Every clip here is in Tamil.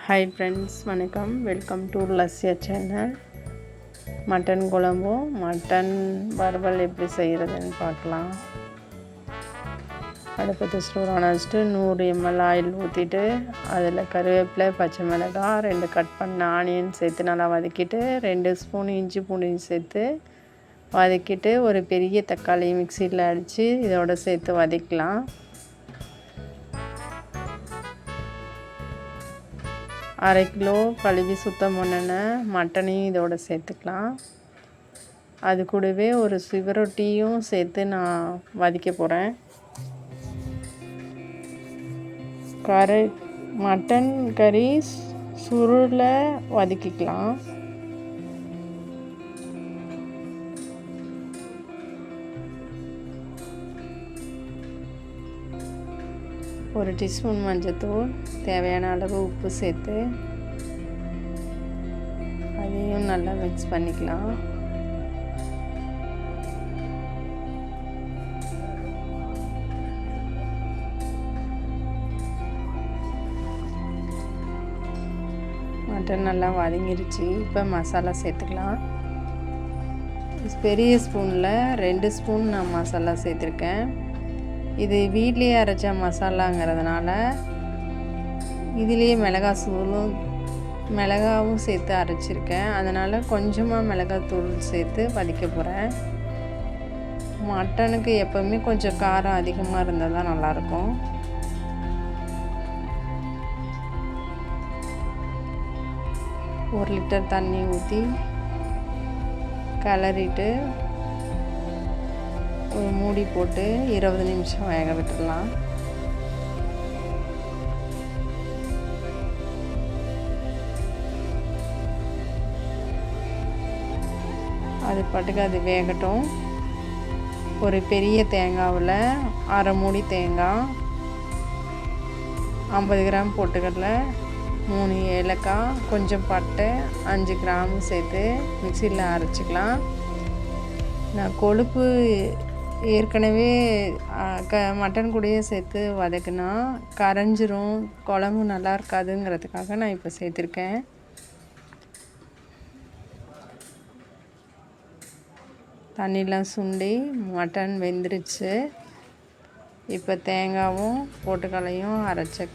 ஹாய் ஃப்ரெண்ட்ஸ், வணக்கம். Welcome to Lasya channel. Mutton குழம்பும் மட்டன் வறுவல் எப்படி செய்கிறதுன்னு பார்க்கலாம். அடுப்பத்தை சூடான வச்சுட்டு 100 ml ஆயில் ஊற்றிட்டு அதில் கருவேப்பிலை, பச்சை மிளகாய், 2 கட் பண்ண ஆனியன் சேர்த்து நல்லா வதக்கிட்டு 2 ஸ்பூன் இஞ்சி பூண்டு சேர்த்து வதக்கிட்டு ஒரு பெரிய தக்காளி மிக்சியில் அடித்து இதோட சேர்த்து வதக்கலாம். 1/2 கிலோ கழுவி சுத்தம் பண்ணின மட்டனையும் இதோட சேர்த்துக்கலாம். அது கூடவே ஒரு சுவரொட்டியும் சேர்த்து நான் வதக்க போகிறேன். மட்டன் கறி சுருள வதக்கிக்கலாம். ஒரு டீஸ்பூன் மஞ்சள்தூள், தேவையான அளவு உப்பு சேர்த்து அதையும் நல்லா மிக்ஸ் பண்ணிக்கலாம். மட்டன் நல்லா வதங்கிருச்சு. இப்போ மசாலா சேர்த்துக்கலாம். பெரிய ஸ்பூனில் 2 ஸ்பூன் நான் மசாலா சேர்த்துருக்கேன். இது வீட்லேயே அரைச்ச மசாலாங்கிறதுனால இதுலேயே மிளகாவும் சேர்த்து அரைச்சிருக்கேன். அதனால் கொஞ்சமாக மிளகாத்தூள் சேர்த்து வதக்க போகிறேன். மட்டனுக்கு எப்போவுமே கொஞ்சம் காரம் அதிகமாக இருந்தால் தான் நல்லாயிருக்கும். ஒரு லிட்டர் தண்ணி ஊற்றி கிளறிட்டு ஒரு மூடி போட்டு 20 நிமிஷம் வேக விட்டுடலாம். அது பாட்டுக்கு அது வேகட்டும். ஒரு பெரிய தேங்காவில் 1/2 மூடி தேங்காய், 50 கிராம் பொட்டுக்கடலை, 3 ஏலக்காய், கொஞ்சம் பட்டை, 5 கிராம் சேர்த்து மிக்சியில் அரைச்சிக்கலாம். நான் கொழுப்பு ஏற்கனவே மட்டன் கூடயே சேர்த்து வதக்குனா கரைஞ்சிரும், குழம்பு நல்லா இருக்காதுங்கிறதுக்காக நான் இப்போ சேர்த்துருக்கேன். தண்ணிலாம் சுண்டி மட்டன் வெந்துருச்சு. இப்போ தேங்காயும் பொட்டுக்கடலையும் அரைச்ச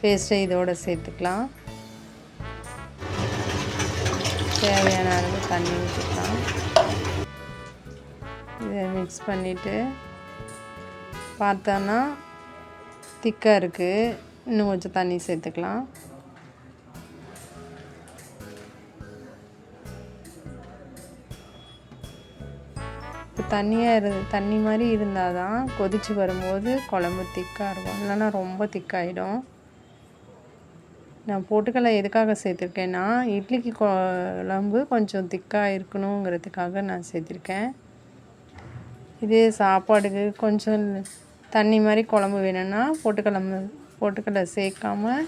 பேஸ்ட்டை இதோடு சேர்த்துக்கலாம். தேவையான அளவு தண்ணி ஊற்றிக்கலாம். இதை மிக்ஸ் பண்ணிவிட்டு பார்த்தோன்னா திக்காக இருக்குது. இன்னும் கொஞ்சம் தண்ணி சேர்த்துக்கலாம். இப்போ தண்ணி மாதிரி இருந்தால் தான் கொதித்து வரும்போது குழம்பு திக்காக இருக்கும், இல்லைன்னா ரொம்ப திக்காகிடும். நான் பொட்டுக்கடலை எதுக்காக சேர்த்துருக்கேன்னா இட்லிக்கு குழம்பு கொஞ்சம் திக்காக இருக்கணுங்கிறதுக்காக நான் சேர்த்துருக்கேன். இதே சாப்பாடுக்கு கொஞ்சம் தண்ணி மாதிரி குழம்பு வேணும்னா பொட்டுக்கடலை சேர்க்காமல்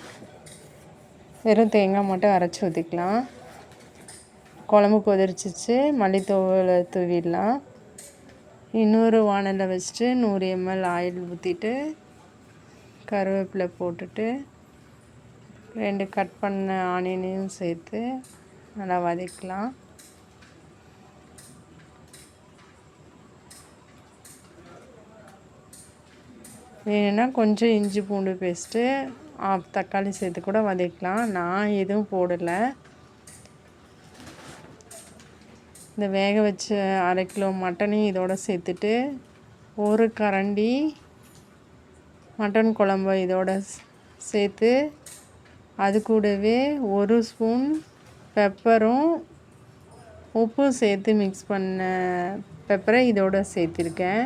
வெறும் தேங்காய் மட்டும் அரைச்சி ஊற்றிக்கலாம். குழம்பு கொதிச்சிச்சு, மல்லித்தூளை தூவிடலாம். இன்னொரு வானலில் வச்சுட்டு 100 ml ஆயில் ஊற்றிட்டு கருவேப்பிலை போட்டுட்டு 2 கட் பண்ண ஆனியனையும் சேர்த்து நல்லா வதக்கலாம். வேணும்னா கொஞ்சம் இஞ்சி பூண்டு பேஸ்ட்டு, தக்காளி சேர்த்து கூட வதக்கலாம். நான் எதுவும் போடலை. இந்த வேக வச்ச 1/2 கிலோ மட்டனையும் இதோடு சேர்த்துட்டு ஒரு கரண்டி மட்டன் குழம்பு இதோட சேர்த்து அது கூடவே 1 ஸ்பூன் பெப்பரும் உப்பும் சேர்த்து மிக்ஸ் பண்ண பெப்பரை இதோட சேர்த்துருக்கேன்.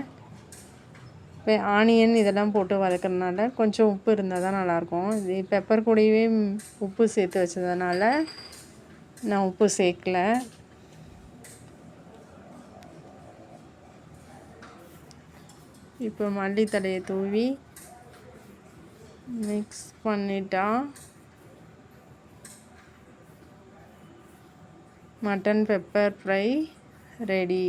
இப்போ ஆனியன் இதெல்லாம் போட்டு வதக்கிறதுனால கொஞ்சம் உப்பு இருந்தால் தான் நல்லாயிருக்கும். இது பெப்பர் கூடவே உப்பு சேர்த்து வச்சதுனால நான் உப்பு சேர்க்கல. இப்போ மல்லித்தழையை தூவி மிக்ஸ் பண்ணிட்டா மட்டன் பெப்பர் ஃப்ரை ரெடி.